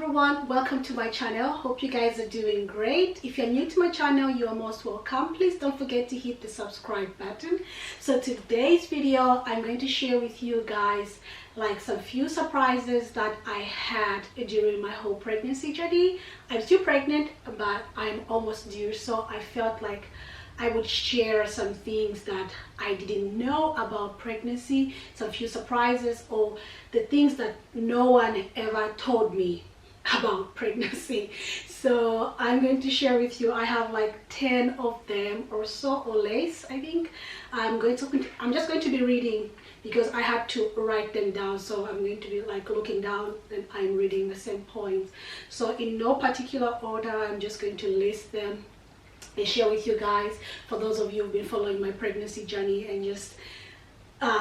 everyone, welcome to my channel. Hope you guys are doing great. If you're new to my channel, you are most welcome. Please don't forget to hit the subscribe button. So today's video, I'm going to share with you guys like some few surprises that I had during my whole pregnancy journey. I'm still pregnant, but I'm almost due, so I felt like I would share some things that I didn't know about pregnancy, some few surprises, or the things that no one ever told me about pregnancy. So I'm going to share with you. I have like 10 of them or so, or less, I think. I'm just going to be reading because I had to write them down, so I'm going to be like looking down and I'm reading the same points. So in no particular order, I'm just going to list them and share with you guys, for those of you who've been following my pregnancy journey, and just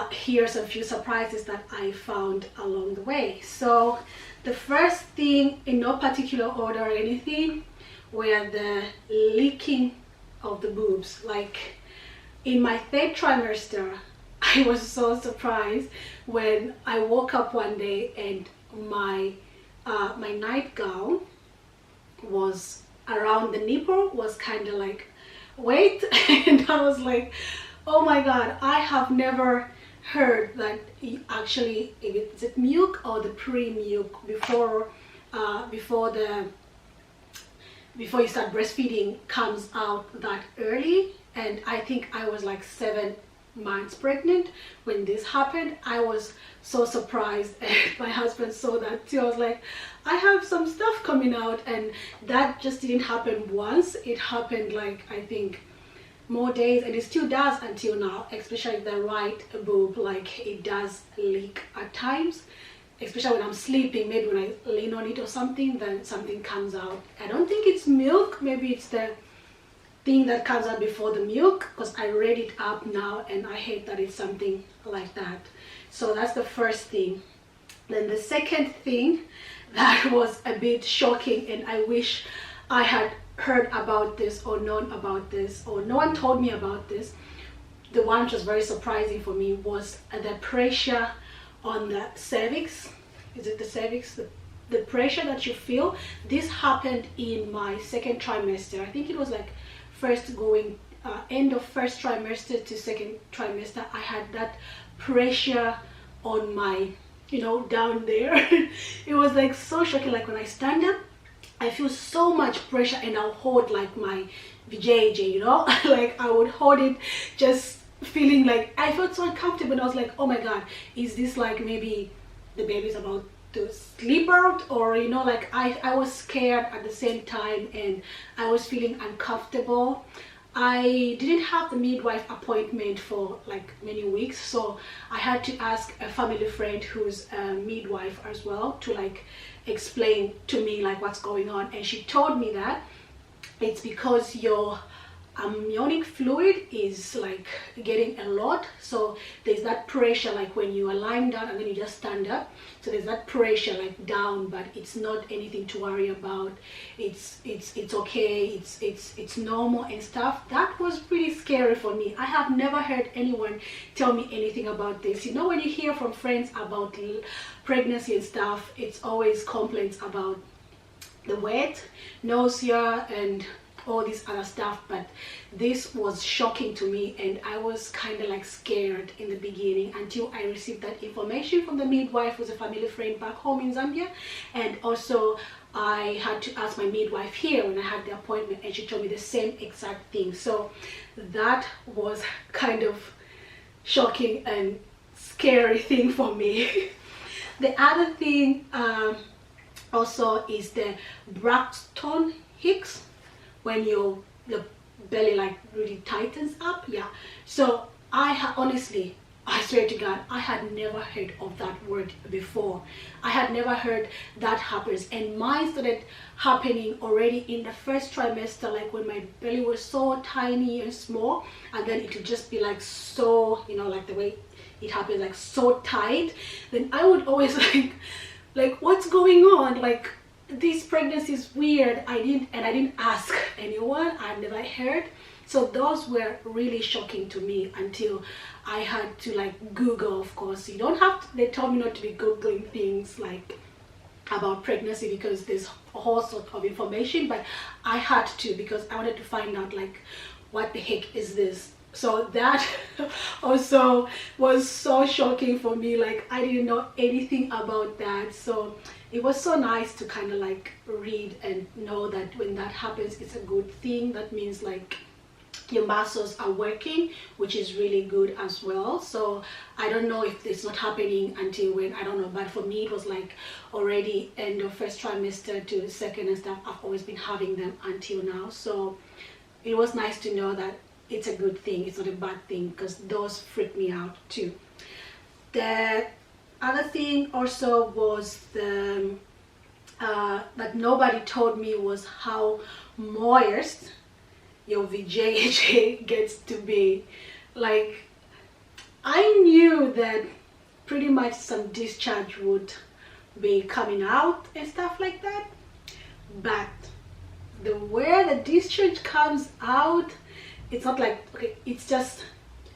here's a few surprises that I found along the way. So the first thing, in no particular order or anything, were the leaking of the boobs. Like in my third trimester, I was so surprised when I woke up one day and my my nightgown was around the nipple, was kind of like wet, and I was like, oh my god, I have never heard that actually, is it milk or the pre-milk before you start breastfeeding comes out that early. And I think I was like 7 months pregnant when this happened. I was so surprised, and my husband saw that too. I was like, I have some stuff coming out, and that just didn't happen once. It happened like, I think, more days, and it still does until now, especially the right boob. Like it does leak at times, especially when I'm sleeping. Maybe when I lean on it or something, then something comes out. I don't think it's milk, maybe it's the thing that comes out before the milk, because I read it up now and I hate that it's something like that. So that's the first thing. Then the second thing that was a bit shocking, and I wish I had heard about this or known about this, or no one told me about this, the one which was very surprising for me was the pressure on the cervix. Is it the cervix? The pressure that you feel. This happened in my second trimester. I think it was like end of first trimester to second trimester. I had that pressure on my, down there. It was like so shocking. Like when I stand up, I feel so much pressure, and I'll hold like my VJJ, like I would hold it, just feeling like I felt so uncomfortable. And I was like, oh my god, is this like maybe the baby's about to sleep out, or like I was scared at the same time, and I was feeling uncomfortable. I didn't have the midwife appointment for like many weeks, so I had to ask a family friend who's a midwife as well to like explain to me like what's going on. And she told me that it's because your amniotic fluid is like getting a lot, so there's that pressure like when you are lying down and then you just stand up, so there's that pressure like down, but it's not anything to worry about. It's okay, it's normal and stuff. That was pretty scary for me. I have never heard anyone tell me anything about this. When you hear from friends about pregnancy and stuff, it's always complaints about the wet, nausea, and all this other stuff, but this was shocking to me, and I was kind of like scared in the beginning until I received that information from the midwife, who's a family friend back home in Zambia. And also I had to ask my midwife here when I had the appointment, and she told me the same exact thing. So that was kind of shocking and scary thing for me. The other thing also is the Braxton Hicks, when your belly like really tightens up. So honestly, I swear to god, I had never heard of that word before. I had never heard that happens, and mine started happening already in the first trimester, like when my belly was so tiny and small, and then it would just be like so, like the way it happened, like so tight. Then I would always like what's going on, like this pregnancy is weird. I didn't ask anyone. I've never heard. So those were really shocking to me until I had to like Google. Of course, you don't have to, they told me not to be Googling things like about pregnancy because there's a whole sort of information, but I had to because I wanted to find out like what the heck is this. So that also was so shocking for me. Like I didn't know anything about that, so it was so nice to kind of like read and know that when that happens, it's a good thing. That means like your muscles are working, which is really good as well. So I don't know if it's not happening until when, I don't know, but for me it was like already end of first trimester to second and stuff. I've always been having them until now, so it was nice to know that it's a good thing, it's not a bad thing, because those freak me out too. The other thing also was the that nobody told me was how moist your vajayjay gets to be. Like I knew that pretty much some discharge would be coming out and stuff like that, but the way the discharge comes out, it's not like, okay, it's just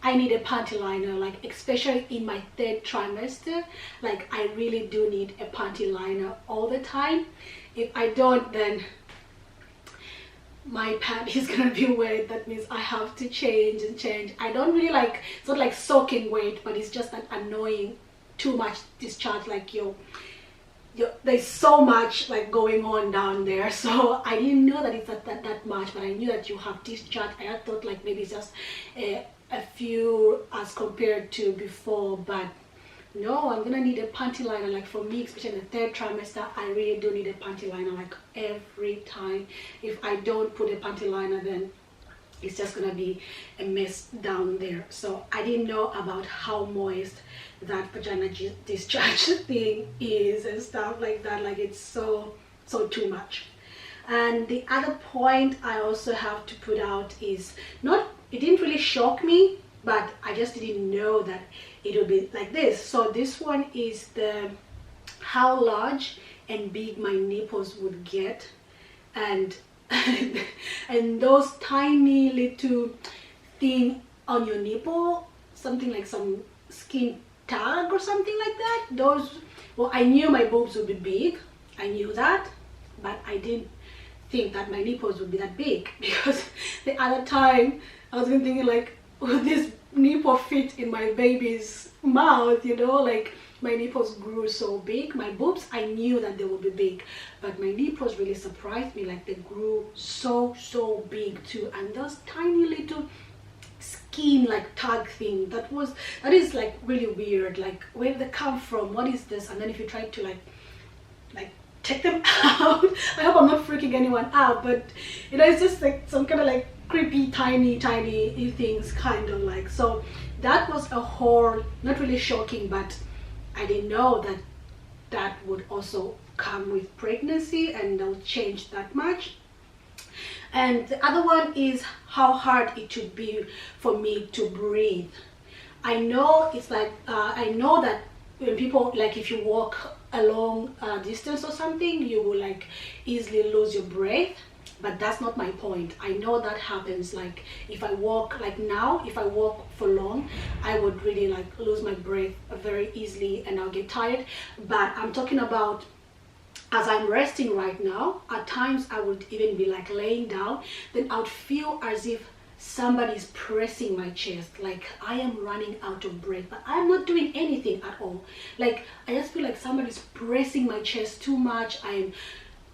I need a panty liner, like especially in my third trimester. Like I really do need a panty liner all the time. If I don't, then my pad is gonna be wet. That means I have to change and change. I don't really like, it's not like soaking wet, but it's just that annoying too much discharge. Like there's so much like going on down there. So I didn't know that it's that much, but I knew that you have discharge. I thought like maybe it's just a few as compared to before, but no, I'm gonna need a panty liner. Like for me, especially in the third trimester, I really do need a panty liner like every time. If I don't put a panty liner, then it's just gonna be a mess down there. So I didn't know about how moist that vagina discharge thing is and stuff like that. Like it's so too much. And the other point I also have to put out is it didn't really shock me, but I just didn't know that it would be like this. So this one is how large and big my nipples would get, and and those tiny little thing on your nipple, something like some skin tag or something like that. Those, well, I knew my boobs would be big, I knew that, but I didn't think that my nipples would be that big, because the other time I was even thinking like, will this nipple fit in my baby's mouth, you know? Like my nipples grew so big. My boobs, I knew that they would be big, but my nipples really surprised me. Like they grew so big too, and those tiny little skin like tag thing, that is like really weird. Like where did they come from? What is this? And then if you try to like take them out, I hope I'm not freaking anyone out, but you know, it's just like some kind of like creepy tiny things, kind of like. So that was a whole, not really shocking, but I didn't know that would also come with pregnancy and that would change that much. And the other one is how hard it would be for me to breathe. I know it's like I know that when people, like if you walk a long distance or something, you will like easily lose your breath, but that's not my point. I know that happens. Like if I walk, like now, if I walk for long, I would really like lose my breath very easily and I'll get tired. But I'm talking about as I'm resting right now, at times I would even be like laying down, then I would feel as if somebody's pressing my chest, like I am running out of breath, but I'm not doing anything at all. Like I just feel like somebody's pressing my chest too much. I'm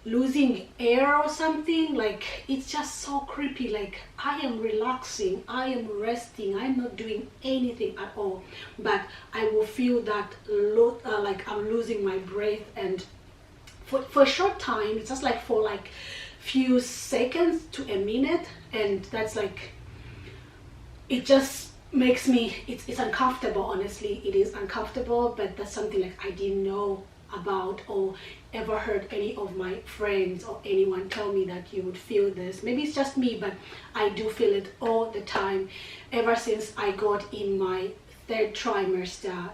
losing air or something. Like it's just so creepy. Like I am relaxing, I am resting, I'm not doing anything at all, but I will feel that like I'm losing my breath. And for a short time, it's just like for like few seconds to a minute, and that's like, it just makes me, it's uncomfortable. Honestly, it is uncomfortable, but that's something like I didn't know about or ever heard any of my friends or anyone tell me that you would feel this. Maybe it's just me, but I do feel it all the time. Ever since I got in my third trimester,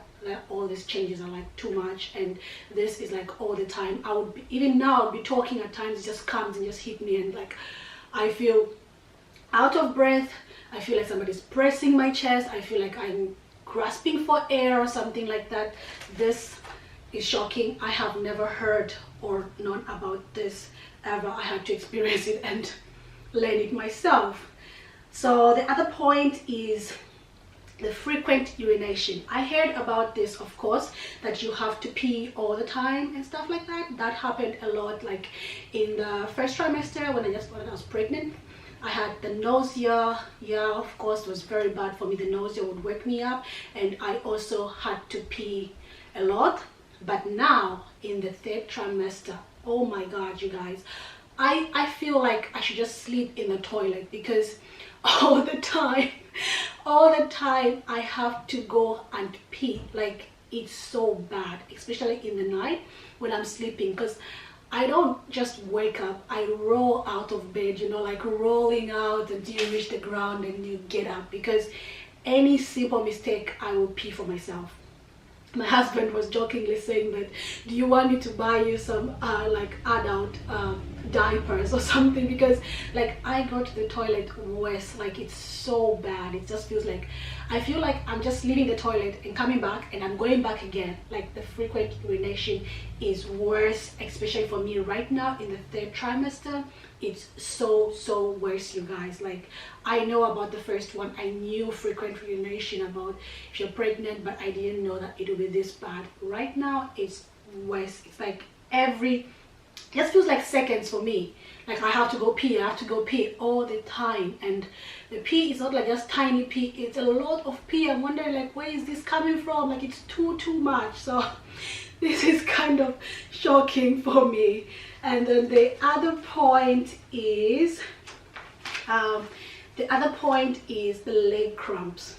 all these changes are like too much, and this is like all the time. I would be, even now I'll be talking at times, it just comes and just hit me, and like I feel out of breath, I feel like somebody's pressing my chest, I feel like I'm grasping for air or something like that. This is shocking. I have never heard or known about this ever. I had to experience it and learn it myself. So the other point is the frequent urination. I heard about this, of course, that you have to pee all the time and stuff like that. That happened a lot, like in the first trimester when I was pregnant. I had the nausea. Yeah, of course, it was very bad for me. The nausea would wake me up, and I also had to pee a lot. But now in the third trimester, oh my god, you guys, I feel like I should just sleep in the toilet, because all the time I have to go and pee. Like, it's so bad, especially in the night when I'm sleeping, because I don't just wake up, I roll out of bed, you know, like rolling out until you reach the ground and you get up, because any simple mistake I will pee for myself. My husband was jokingly saying that, do you want me to buy you some like adult diapers or something, because like I go to the toilet worse. Like, it's so bad. It just feels like I feel like I'm just leaving the toilet and coming back and I'm going back again. Like, the frequent urination is worse, especially for me right now in the third trimester. It's so worse, you guys. Like, I know about the first one. I knew frequent urination about if you're pregnant, but I didn't know that it would be this bad. Right now it's worse. It's like it just feels like seconds for me. Like, I have to go pee all the time, and the pee is not like just tiny pee, it's a lot of pee. I'm wondering, like, where is this coming from? Like, it's too much. So this is kind of shocking for me. And then the other point is the leg cramps.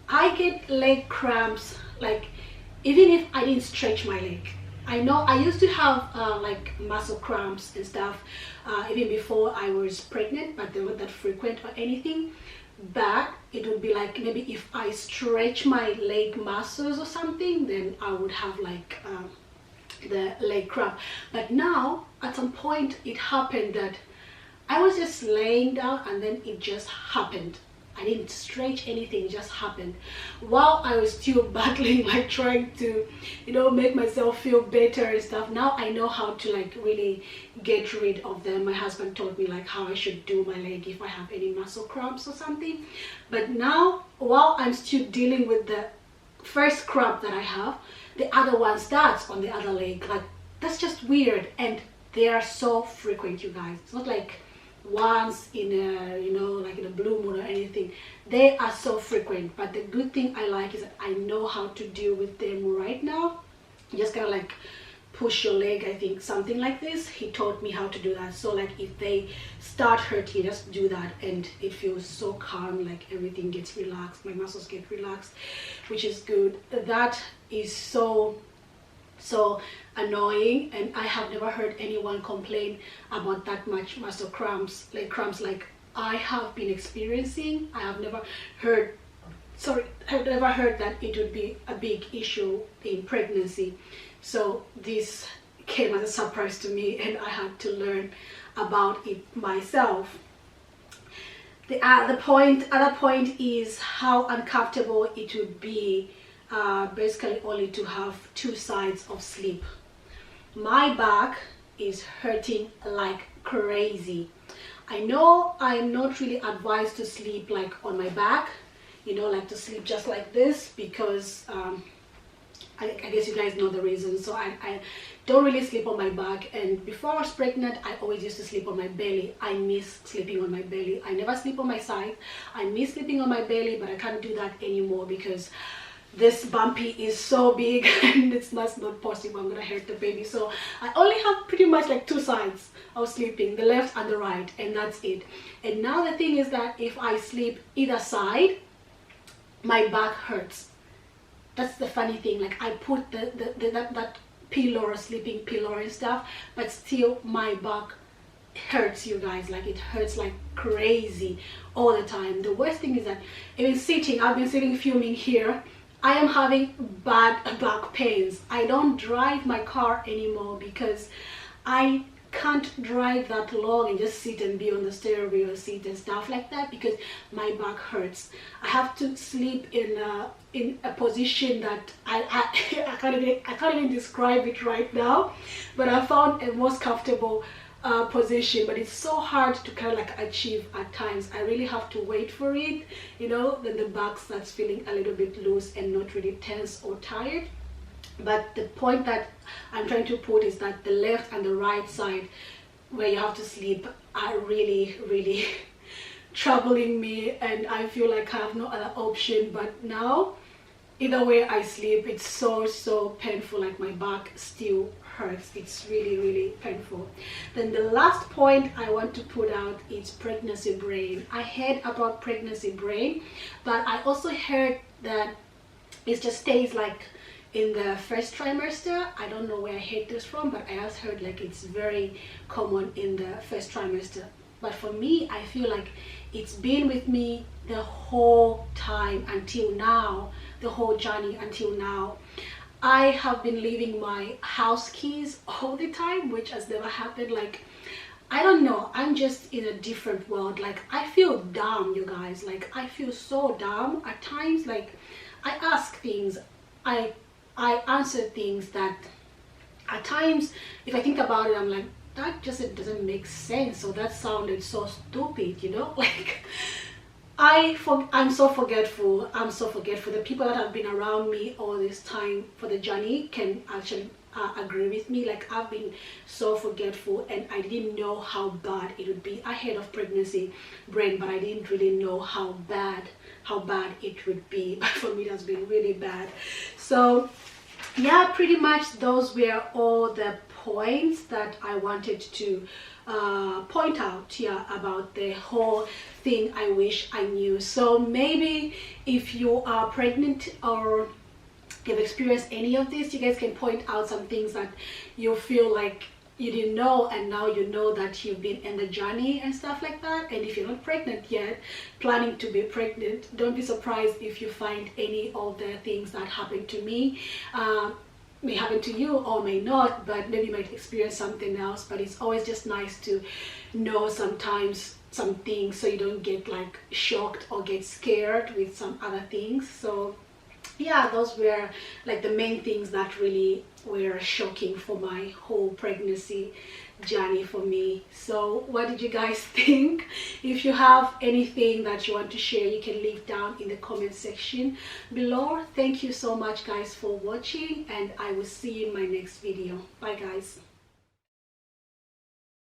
I get leg cramps, like, even if I didn't stretch my leg. I know I used to have like muscle cramps and stuff even before I was pregnant, but they weren't that frequent or anything. But it would be like, maybe if I stretch my leg muscles or something, then I would have like the leg cramp. But now at some point it happened that I was just laying down and then it just happened. I didn't stretch anything, it just happened while I was still battling, like trying to, you know, make myself feel better and stuff. Now I know how to like really get rid of them. My husband taught me like how I should do my leg if I have any muscle cramps or something. But now, while I'm still dealing with the first cramp that I have, the other one starts on the other leg. Like, that's just weird, and they are so frequent, you guys. It's not like once in a, you know, like in a blue moon or anything. They are so frequent. But the good thing I like is that I know how to deal with them right now. You just kind of like push your leg, I think, something like this. He taught me how to do that. So like if they start hurting, just do that and it feels so calm. Like, everything gets relaxed, my muscles get relaxed, which is good. That is so annoying, and I have never heard anyone complain about that much muscle cramps, leg cramps, like I have been experiencing. I have never heard that it would be a big issue in pregnancy. So this came as a surprise to me, and I had to learn about it myself. The other point is how uncomfortable it would be basically only to have 2 sides of sleep. My back is hurting like crazy. I know I'm not really advised to sleep like on my back, you know, like to sleep just like this, because I guess you guys know the reason. So I don't really sleep on my back, and before I was pregnant I always used to sleep on my belly. I miss sleeping on my belly. I never sleep on my side. I miss sleeping on my belly, but I can't do that anymore because this bumpy is so big and that's not possible. I'm gonna hurt the baby. So I only have pretty much like 2 sides of sleeping, the left and the right, and that's it. And now the thing is that if I sleep either side, my back hurts. That's the funny thing. Like, I put that pillow or sleeping pillow and stuff, but still my back hurts, you guys. Like, it hurts like crazy all the time. The worst thing is that even sitting, I've been sitting filming here, I am having bad back pains. I don't drive my car anymore because I can't drive that long and just sit and be on the steering wheel seat and stuff like that, because my back hurts. I have to sleep in a position that I can't even describe it right now, but I found a most comfortable position, but it's so hard to kind of like achieve at times. I really have to wait for it, you know, then the back starts feeling a little bit loose and not really tense or tired. But the point that I'm trying to put is that the left and the right side where you have to sleep are really troubling me, and I feel like I have no other option. But now either way I sleep, it's so painful. Like my back still hurts. It's really painful. Then the last point I want to put out is pregnancy brain. I heard about pregnancy brain, but I also heard that it just stays like in the first trimester. I don't know where I heard this from, but I also heard like it's very common in the first trimester. But for me, I feel like it's been with me the whole time until now, the whole journey until now. I have been leaving my house keys all the time, which has never happened. Like, I don't know, I'm just in a different world. Like, I feel dumb, you guys. Like, I feel so dumb at times. Like, I ask things, I answer things that at times, if I think about it, I'm like, that just doesn't make sense, or that sounded so stupid, you know. Like, I'm so forgetful. I'm so forgetful. The people that have been around me all this time for the journey can actually agree with me. Like, I've been so forgetful, and I didn't know how bad it would be. I heard of pregnancy brain, but I didn't really know how bad it would be. But for me, that's been really bad. So yeah, pretty much those were all the points that I wanted to point out here about the whole thing I wish I knew. So maybe if you are pregnant or you've experienced any of this, you guys can point out some things that you feel like you didn't know, and now you know that you've been in the journey and stuff like that. And if you're not pregnant yet, planning to be pregnant, don't be surprised if you find any of the things that happened to me. May happen to you or may not, but maybe you might experience something else. But it's always just nice to know sometimes some things, so you don't get like shocked or get scared with some other things. So yeah, those were like the main things that really were shocking for my whole pregnancy journey for me. So what did you guys think? If you have anything that you want to share, you can leave down in the comment section below. Thank you so much guys for watching, and I will see you in my next video. Bye guys.